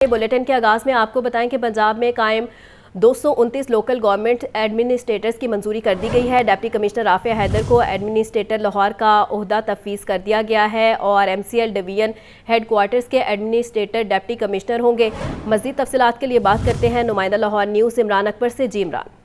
Bulletin के आगाज में आपको बताएं कि पंजाब में कायम 229 लोकल गवर्नमेंट एडमिनिस्ट्रेटर्स की मंजूरी कर दी गई है। डिप्टी कमिश्नर राफिया हैदर को एडमिनिस्ट्रेटर लाहौर का ओहदा तफवीज़ कर दिया गया है और MCL डिवीजन हेडक्वार्टर्स के एडमिनिस्ट्रेटर डिप्टी कमिश्नर होंगे। मज़ीद तफसीलात के लिए बात करते हैं नुमाइंदा लाहौर न्यूज़ इमरान अकबर से। जी इमरान।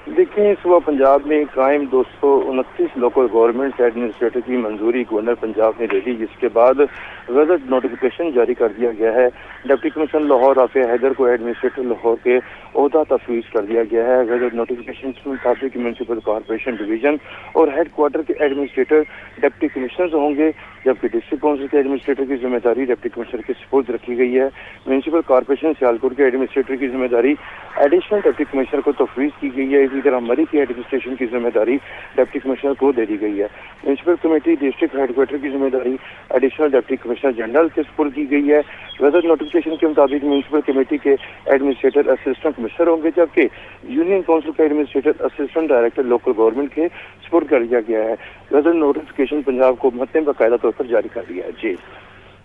देखिए, इस वक्त पंजाब में कायम 229 लोकल गवर्नमेंट एडमिनिस्ट्रेटर की मंजूरी गवर्नर पंजाब ने दे दी, जिसके बाद गजट नोटिफिकेशन जारी कर दिया गया है। डिप्टी कमिश्नर लाहौर राफिया हैदर को एडमिनिस्ट्रेटर लाहौर के ओहदा तफवीज़ कर दिया गया है। गजट नोटिफिकेशन के मुताबिक म्यूनसिपल कॉरपोरेशन डिवीजन और हेडक्वार्टर के एडमिनिस्ट्रेटर डिप्टी कमिश्नर होंगे, जबकि डिस्ट्रिक्ट काउंसिल के एडमिनिस्ट्रेटर की जिम्मेदारी डिप्टी कमिश्नर के सुपुर्द रखी गई है। म्यूनसिपल कॉरपोरेशन सियालकोट के एडमिनिस्ट्रेटर की जिम्मेदारी एडिशनल डिप्टी कमिश्नर को तफवीज़ की गई है। इसी तरह मरी की एडमिनिस्ट्रेशन की जिम्मेदारी डिप्टी कमिश्नर को दे दी गई है। म्यूनसिपल कमेटी डिस्ट्रिक्ट हेडक्वार्टर की जिम्मेदारी एडिशनल डिप्टी कमिश्नर जनरल के सुपुर्द की गई है। गजट नोटिफिकेशन के मुताबिक म्यूनसिपल कमेटी के एडमिनिस्ट्रेटर असिस्टेंट कमिश्नर होंगे, जबकि यूनियन काउंसिल का administrator assistant director local government के सुपुर्द कर दिया गया है। गजट नोटिफिकेशन पंजाब को मतन बाकायदा तौर पर जारी कर दिया है। जी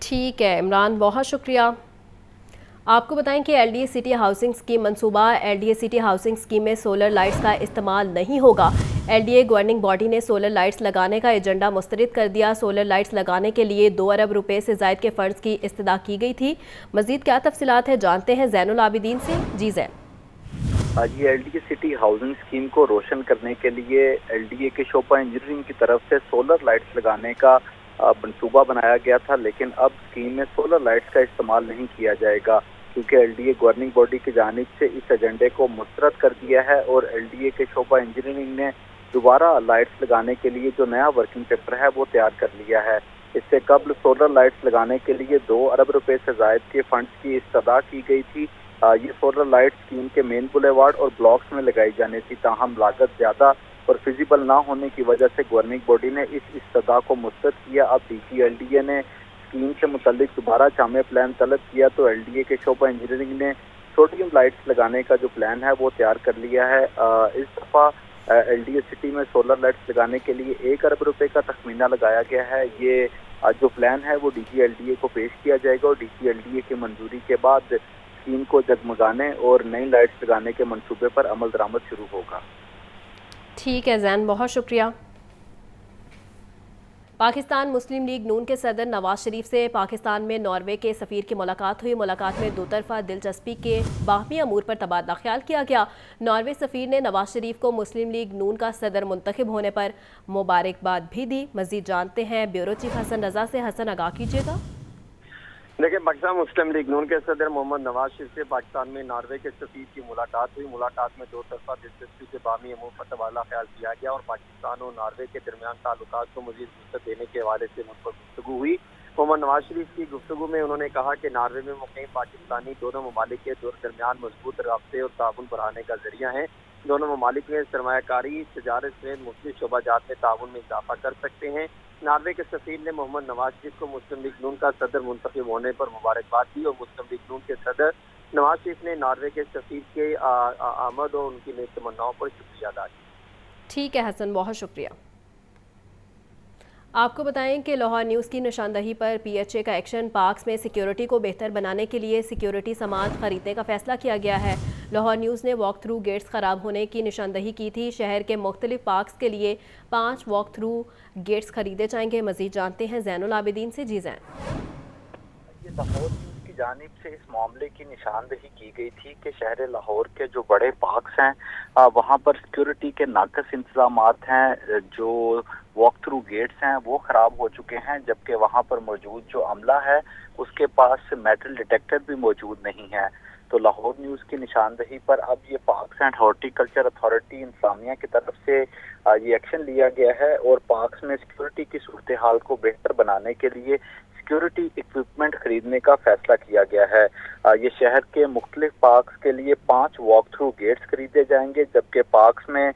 ठीक है इमरान, बहुत शुक्रिया। आपको बताएं कि LDA सिटी हाउसिंग स्कीम मंसूबा LDA सिटी हाउसिंग स्कीम में सोलर लाइट्स का इस्तेमाल नहीं होगा। LDA गवर्निंग बॉडी ने सोलर लाइट्स लगाने का एजेंडा मुस्तरद कर दिया। सोलर लाइट्स लगाने के लिए 2 अरब रुपए से ज़ायद के फ़ंड्स की इस्तदा की गई थी। मज़ीद क्या तफसीलात है जानते हैं ज़ैनुल आबिदीन से। जी जैन। आज ये LDA सिटी हाउसिंग स्कीम को रोशन करने के लिए LDA के शोबा इंजीनियरिंग की तरफ से सोलर लाइट्स लगाने का मंसूबा बनाया गया था, लेकिन अब स्कीम में सोलर लाइट्स का इस्तेमाल नहीं किया जाएगा क्योंकि LDA गवर्निंग बॉडी की जानिब से इस एजेंडे को मुस्तरद कर दिया है और LDA के शोबा इंजीनियरिंग ने दोबारा लाइट्स लगाने के लिए जो नया वर्किंग पेपर है वो तैयार कर लिया है। इससे कबल सोलर लाइट्स लगाने के लिए 2 अरब रुपए से ज़ायद के फंड्स की इस्तदा की गई थी। ये सोलर लाइट स्कीम के मेन बुलेवार्ड और ब्लॉक्स में लगाई जानी थी, ताहम लागत ज़्यादा और फिजिबल ना होने की वजह से गवर्निंग बॉडी ने इस इस्तदा को मुस्तरद किया। अब DG LDA ने स्कीम से मुतल्लिक दोबारा जामे प्लान तलब किया तो LDA के शोबा इंजीनियरिंग ने सोडियम लाइट्स लगाने का जो प्लान है वो तैयार कर लिया है। इस दफ़ा LDA सिटी में सोलर लाइट्स लगाने के लिए 1 अरब रुपए का तखमीना लगाया गया है। ये जो प्लान है वो DG LDA को पेश किया जाएगा और DG LDA की मंजूरी के बाद स्कीम को जगमगाने और नई लाइट्स लगाने के मंसूबे पर अमल दरामद शुरू होगा। ठीक है जैन, बहुत शुक्रिया। पाकिस्तान मुस्लिम लीग नून के सदर नवाज शरीफ से पाकिस्तान में नॉर्वे के सफ़ीर की मुलाकात हुई। मुलाकात में दो तरफा दिलचस्पी के बाहमी अमूर पर तबादला ख्याल किया गया। नॉर्वे सफ़ीर ने नवाज शरीफ को मुस्लिम लीग नून का सदर मुंतखब होने पर मुबारकबाद भी दी। मज़ीद जानते हैं ब्यूरो चीफ हसन रजा से। हसन, आगाह कीजिएगा। देखिए, पाकिस्तान मुस्लिम लीग नून के सदर मोहम्मद नवाज शरीफ से पाकिस्तान में नॉर्वे के सफ़ीर की मुलाकात हुई। मुलाकात में दो तरफा दिलचस्पी के बामी अमूर पर तबादला ख्याल किया गया और पाकिस्तान और नॉर्वे के दरमियान ताल्लुकात को मज़ीद वसअत देने के हवाले से मुझ पर गुफ्तगू हुई। मोहम्मद नवाज शरीफ की गुफ्तगू में उन्होंने कहा कि नॉर्वे में मुक़ीम पाकिस्तानी दोनों ममालिक के दरमियान मजबूत राब्ते और ताउन बढ़ाने का जरिया है। दोनों ममालिक में सरमायाकारी, तजारत समेत मुख्तलिफ शोबाजात में ताउन में इजाफा कर सकते हैं। नॉर्वे के सफ़ीर ने मोहम्मद नवाज शरीफ को मुस्लिम लीग नून का सदर मुंतखब होने पर मुबारकबाद दी और मुस्लिम लीग नून के सदर नवाज शरीफ ने नॉर्वे के सफ़ीर के आमद और उनकी नेक तमन्नाओं पर शुक्रिया अदा किया। ठीक है हसन, बहुत शुक्रिया। आपको बताएं कि लाहौर न्यूज़ की निशानदही पर PHA का एक्शन। पार्क्स में सिक्योरिटी को बेहतर बनाने के लिए सिक्योरिटी सामान खरीदने का फैसला किया गया है। लाहौर न्यूज़ ने वॉक थ्रू गेट्स ख़राब होने की निशानदही की थी। शहर के मुख्तलिफ पार्क्स के लिए 5 वॉक थ्रू गेट्स खरीदे जाएंगे। मज़ीद जानते हैं ज़ैनुल आबिदीन से। जी जैन। लाहौर न्यूज़ की जानिब से इस मामले की निशानदही की गई थी कि शहर लाहौर के जो बड़े पार्क्स हैं वहाँ पर सिक्योरिटी के नाकस इंतजामात हैं। जो वॉक थ्रू गेट्स हैं वो ख़राब हो चुके हैं, जबकि वहाँ पर मौजूद जो अमला है उसके पास मेटल डिटेक्टर भी मौजूद नहीं है। तो लाहौर न्यूज़ की निशानदही पर अब ये पार्क्स एंड हॉर्टिकल्चर अथॉरिटी इंतजामिया की तरफ से ये एक्शन लिया गया है और पार्क्स में सिक्योरिटी की सूरत हाल को बेहतर बनाने के लिए सिक्योरिटी इक्विपमेंट खरीदने का फैसला किया गया है। ये शहर के मुख्तलिफ पार्क्स के लिए 5 वॉक थ्रू गेट्स खरीदे जाएंगे, जबकि पार्क्स में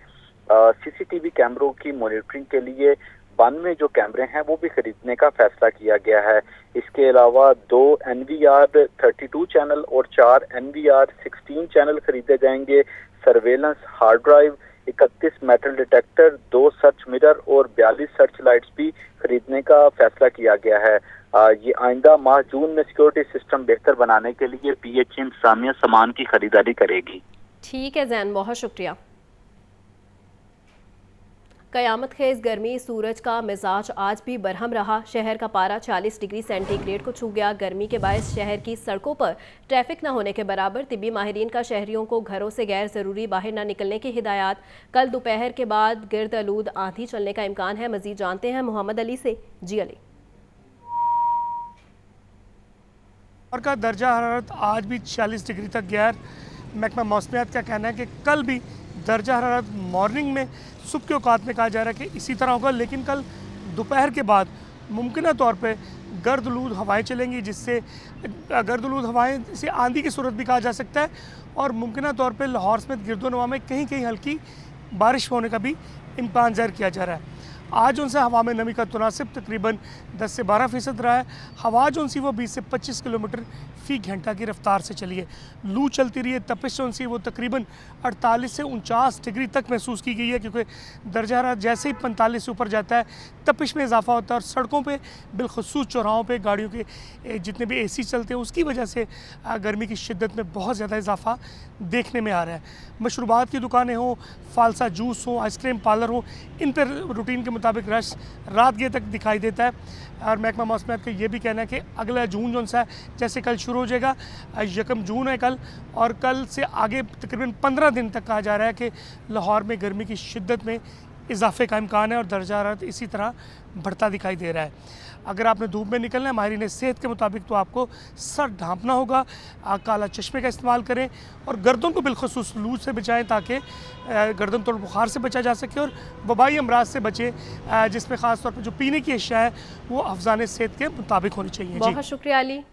CCTV कैमरों की मॉनिटरिंग के लिए 92 जो कैमरे हैं वो भी खरीदने का फैसला किया गया है। इसके अलावा 2 NVR 32 चैनल और 4 NVR 16 चैनल खरीदे जाएंगे। Surveillance hard drive, 31 metal detector, 2 search mirror और 42 सर्च लाइट्स भी खरीदने का फैसला किया गया है। ये आइंदा माह जून में सिक्योरिटी सिस्टम बेहतर बनाने के लिए PHE इंतजामिया सामान की खरीदारी करेगी। ठीक है जैन, बहुत शुक्रिया। कयामत खेज गर्मी, सूरज का मिजाज आज भी बरहम रहा। शहर का पारा 40 डिग्री सेंटीग्रेड को छू गया। गर्मी के बायस शहर की सड़कों पर ट्रैफिक न होने के बराबर। तिब्बी माहिरीन का शहरियों को घरों से गैर ज़रूरी बाहर न निकलने की हिदायत। कल दोपहर के बाद गिर्द आलूद आंधी चलने का इम्कान है। मजीद जानते हैं मोहम्मद अली से। जी अली। और का दर्जा हरारत आज भी 40 डिग्री तक गया। महकमा मौसमियात का कहना है कि कल भी दर्जा हरारत मॉर्निंग में सुबह के औकात में कहा जा रहा है कि इसी तरह होगा, लेकिन कल दोपहर के बाद मुमकिन तौर पे गर्दलूद हवाएं चलेंगी, जिससे गर्दलूद हवाएं इसे आंधी की सूरत भी कहा जा सकता है। और मुमकिन तौर पे लाहौर समेत गिरदोनवा में कहीं कहीं हल्की बारिश होने का भी इम्कान ज़ाहिर किया जा रहा है। आज उनसे हवा में नमी का तनासिब तकरीबन 10 से 12% रहा है। हवा जो सी वो 20 से 25 किलोमीटर फ़ी घंटा की रफ्तार से चली है। लू चलती रही है। तपिश जो सी वो तकरीबन 48 से 49 डिग्री तक महसूस की गई है, क्योंकि दर्जा हरारत जैसे ही 45 से ऊपर जाता है तपिश में इजाफा होता है। और सड़कों पे बिलखसूस चौराहों पे गाड़ियों के जितने भी AC चलते हैं उसकी वजह से गर्मी की शिद्दत में बहुत ज़्यादा इजाफा देखने में आ रहा है। मशरूबात की दुकानें हों, फालसा जूस हो, आइसक्रीम पार्लर हो, इन पर रूटीन के मुताबिक रश रात गए तक दिखाई देता है। और महकमा मौसमियात का ये भी कहना है कि अगला जून जो सा है जैसे कल शुरू हो जाएगा, 1 जून है कल, और कल से आगे तकरीबन 15 दिन तक कहा जा रहा है कि लाहौर में गर्मी की शिद्दत में इजाफे का इम्कान है और दर्जा हरारत इसी तरह बढ़ता दिखाई दे रहा है। अगर आपने धूप में निकलना है, माहिरीन सेहत के मुताबिक, तो आपको सर ढांपना होगा, काला चश्मे का इस्तेमाल करें और गर्दन को बिलखसूस लू से बचाएं ताकि गर्दन तोड़ बुखार से बचा जा सके और वबाई अमराज से बचें, जिसमें ख़ास तौर पर जो पीने की अशिया है वो अफजान सेहत के मुताबिक होनी चाहिए। बहुत शुक्रिया अली।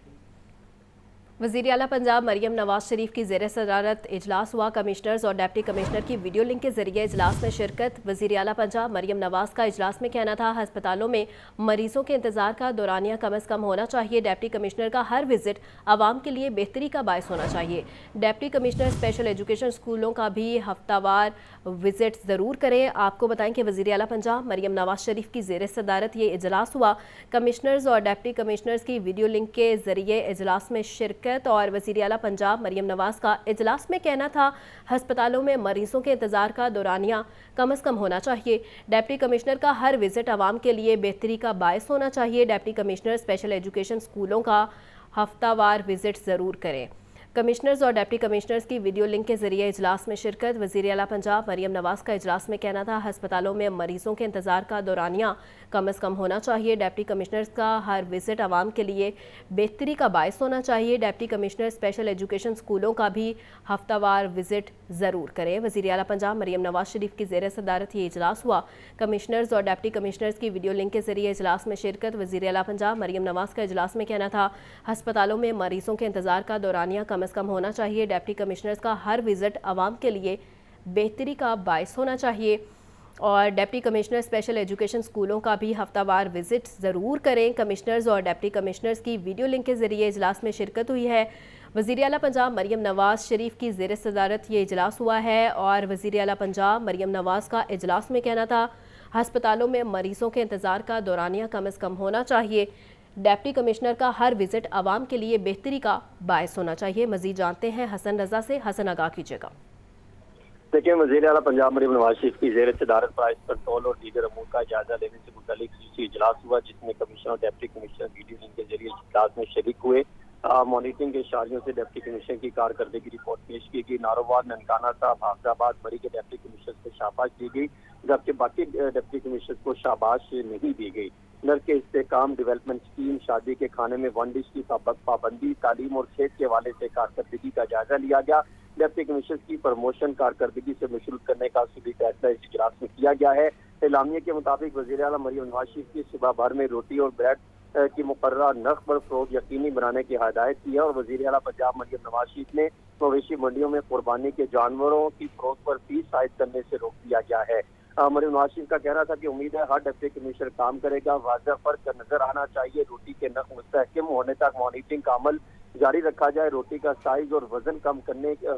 वज़ीर आला पंजाब मरियम नवाज शरीफ की ज़ेर सदारत इजलास हुआ। कमिश्नर्स और डिप्टी कमिश्नर की वीडियो लिंक के जरिए इजलास में शिरकत। वज़ीर आला पंजाब मरियम नवाज का इजलास में कहना था, अस्पतालों में मरीजों के इंतजार का दौरानिया कम अज़ कम होना चाहिए। डिप्टी कमिश्नर का हर विजिट आवाम के लिए बेहतरी का बायस होना चाहिए। डिप्टी कमिश्नर स्पेशल एजुकेशन स्कूलों का भी हफ्तावार विजिट ज़रूर करें। आपको बताएं कि वज़ीर आला पंजाब मरियम नवाज शरीफ की ज़ेर सदारत ये इजलास हुआ। कमिश्नर्स और डिप्टी कमिश्नर्स की वीडियो लिंक के जरिए इजलास में शिरकत। और वज़ीर आला पंजाब मरियम नवाज का इजलास में कहना था, अस्पतालों में मरीजों के इंतजार का दौरानिया कम अज़ कम होना चाहिए। डिप्टी कमिश्नर का हर विजिट आवाम के लिए बेहतरी का बायस होना चाहिए। डिप्टी कमिश्नर स्पेशल एजुकेशन स्कूलों का हफ्तावार विजिट ज़रूर करें। कमिश्नर्स और डिप्टी कमिश्नर्स की वीडियो लिंक के जरिए इजलास में शिरकत। वज़ीर आला पंजाब मरियम नवाज का इजलास में कहना था, अस्पतालों में मरीजों के इंतजार का दौरानिया कम अज़ कम होना चाहिए। डिप्टी कमिश्नर्स का हर विजिट आवाम के लिए बेहतरी का बायस होना चाहिए। डिप्टी कमिश्नर स्पेशल एजुकेशन स्कूलों का भी हफ्तावार विजिट ज़रूर करें। वज़ीर आला पंजाब मरियम नवाज शरीफ की ज़ेर सदारत ये इजलास हुआ। कमिश्नर्स और डिप्टी कमिश्नर्स की वीडियो लिंक के जरिए इजलास में शिरकत। वज़ीर आला पंजाब मरियम नवाज का इजलास में कहना था, अस्पतालों में मरीजों के इंतजार का दौरानिया कम अज़ कम होना चाहिए। डिप्टी कमिश्नर्स का हर विजिट आवाम के लिए बेहतरी का बायस होना चाहिए। और डिप्टी कमिश्नर स्पेशल एजुकेशन स्कूलों का भी हफ्तावार विजिट ज़रूर करें। कमिश्नर्स और डिप्टी कमिश्नर्स की वीडियो लिंक के जरिए इजलास में शिरकत हुई है। वज़ीर आला पंजाब मरियम नवाज शरीफ की ज़ेर सदारत ये इजलास हुआ है। और वज़ीर आला पंजाब मरियम नवाज का इजलास में कहना था, अस्पतालों में मरीजों के इंतजार का दौरानिया कम अज़ कम होना चाहिए। डिप्टी कमिश्नर का हर विजिट आवाम के लिए बेहतरी का बायस होना चाहिए। मजीद जानते हैं हसन रजा से। हसन, आगाह कीजिएगा। देखिए, वज़ीर आला पंजाब मरियम नवाज शरीफ की ज़ेर सदारत प्राइस कंट्रोल और दीगर अमूर का जायजा लेने से मुतालिक खसूसी इजलास हुआ, जिसमें कमिश्नर और डिप्टी कमिश्नर वीडियो लिंक के जरिए इजलास में शरीक हुए। मॉनिटरिंग के इशारियों से डिप्टी कमिश्नर की कारकर्दगी रिपोर्ट पेश की गई। नारोवार, ननकाना साहब, हाफिजाबाद, बरी के डिप्टी कमिश्नर को शाबाश दी गई, जबकि बाकी डिप्टी कमिश्नर को शाबाश नहीं दी गई। नर के इस्तेकाम, डेवलपमेंट स्कीम, शादी के खाने में 1 डिश की पाबंदी, तालीम और सेहत के हवाले से कारकर्दगी का जायजा लिया गया। डिप्टी कमिश्नर की प्रमोशन कारकर्दगी से मशरूल करने का भी फैसला इस इजलास में किया गया है। एलामिया के मुताबिक वज़ीर आला मरियम नवाज शरीफ की सुबह भर में रोटी और ब्रेड की मुकर्ररा नर्ख पर फरोख्त यकीनी बनाने की हदायत की है। और वज़ीर आला पंजाब मरियम नवाज शरीफ ने मवेशी मंडियों में कुर्बानी के जानवरों की फरोख्त पर फीस आयद करने से रोक दिया गया है। मरियम नवाज शरीफ का कहना था कि उम्मीद है हर डिप्टी कमिश्नर काम करेगा। वाज़ह फर्क नजर आना चाहिए। रोटी के नर्ख मुस्तहकम होने तक मॉनिटरिंग का अमल जारी रखा जाए। रोटी का साइज और वजन कम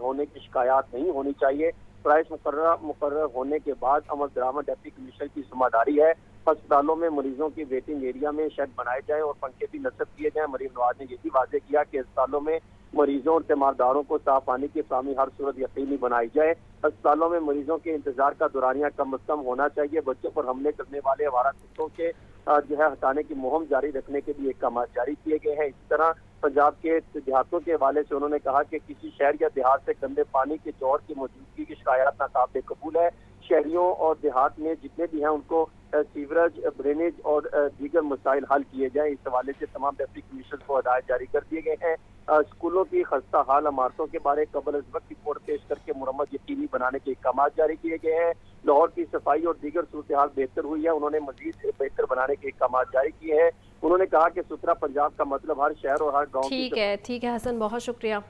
होने की शिकायत नहीं होनी चाहिए। प्राइस मुकर्रर होने के बाद अमल दरामद डिप्टी कमिश्नर की जिम्मेदारी है। अस्पतालों में मरीजों की वेटिंग एरिया में शेड बनाए जाए और पंखे भी नस्ब किए जाए। मरीम नवाज ने ये भी वाजे किया कि अस्पतालों में मरीजों और तीमारदारों को साफ पानी की फराहमी हर सूरत यकीनी बनाई जाए। अस्पतालों में मरीजों के इंतजार का दौरानिया कम अज कम होना चाहिए। बच्चों पर हमले करने वाले आवारा कुत्तों के जो है हटाने की मुहिम जारी रखने के लिए अहकाम जारी किए गए हैं। इसी तरह पंजाब के देहातों के हवाले से उन्होंने कहा कि किसी शहर या देहात से गंदे पानी के जौर की मौजूदगी की शिकायत नाकाबिल कबूल है। शहरियों और देहात में जितने भी हैं उनको सीवरेज, ड्रेनेज और दीगर मसाइल हल किए जाएं। इस हवाले से तमाम डिप्टी कमिश्नर को हदायत जारी कर दिए गए हैं। स्कूलों की खस्ता हाल इमारतों के बारे कबल अज वक्त रिपोर्ट पेश करके मुरम्मत यकीनी बनाने के अहकाम जारी किए गए हैं। लाहौर की सफाई और दीगर सूरत हाल बेहतर हुई है, उन्होंने मजीद बेहतर बनाने के अहकाम जारी किए हैं। उन्होंने कहा कि सुथरा पंजाब का मतलब हर शहर और हर गाँव ठीक है हसन, बहुत शुक्रिया।